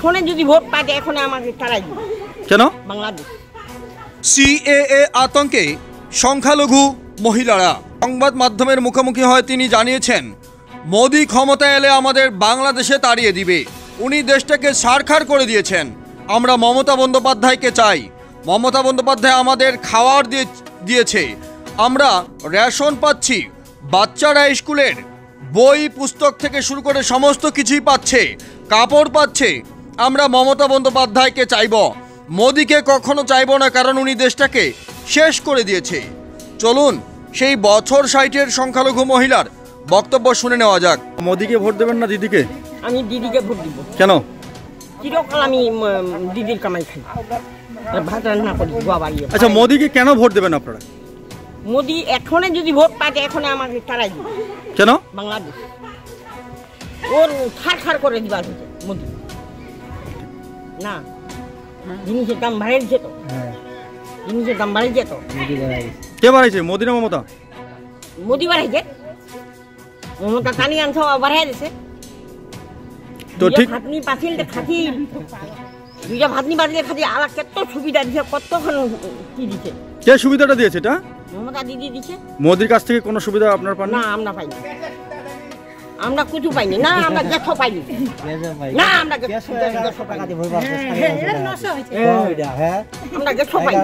এখনে যদি ভোট পায় এখন আমাকে তারাই দিবে। কেন? বাংলাদেশ সিএএ আতঙ্কে সংখ্যালঘু মহিলারা সংবাদ মাধ্যমের মুখোমুখি হয়ে তিনি জানিয়েছেন, মোদি ক্ষমতায় এলে আমাদের বাংলাদেশে তাড়িয়ে দিবে। উনি দেশটাকে ছারখার করে দিয়েছেন। আমরা মমতা বন্দ্যোপাধ্যায়কে চাই। মমতা বন্দ্যোপাধ্যায় আমাদের খাওয়ার দিয়েছে, আমরা রেশন পাচ্ছি, বাচ্চারা স্কুলের বই পুস্তক থেকে শুরু করে সমস্ত কিছুই পাচ্ছে, কাপড় পাচ্ছে। আমরা মমতা বন্দ্যোপাধ্যায়কে চাইব, মোদিকে কখনো চাইব না, কারণ উনি দেশটাকে শেষ করে দিয়েছে। চলুন সেই বছর 60-এর সংখ্যালঘু মহিলার বক্তব্য শুনে নেওয়া যাক। মোদিকে ভোট দেবেন না দিদিকে? আমি দিদিকে ভোট দিব। কেন? চিরকাল আমি দিদির কামাই খাই, ভাত রান্না করি। আচ্ছা, মোদিকে কেন ভোট দেবেন আপনারা? মোদি এখনে যদি ভোট পায় এখন আমাকে তারাই দিবে। কেন? বাংলাদেশ ওর খার করে দিবা মোদি না। জিনিসের দাম বাড়িয়েছে তো, জিনিসের দাম বাড়িয়েছে তো। কে বাড়াইছে, মোদি না মমতা? মোদি বাড়াইছে, মমতা টানি আনছ বাড়াই দিছে। তো ঠিক ভাতনি পাছিল খাতি, দুইটা ভাতনি বাড়িয়ে খাতি আলাদা কত সুবিধা দিছে, কতক্ষণ কি দিছে। কে সুবিধাটা দিয়েছে? এটা মমতা দিদি দিছে। মোদির কাছ থেকে কোনো সুবিধা আপনারা পান না? আমরা পাইনি, আমরা কিছু পাইনি। না আমরা গ্যাসও পাইনি, না আমরা গ্যাসও পাইনি।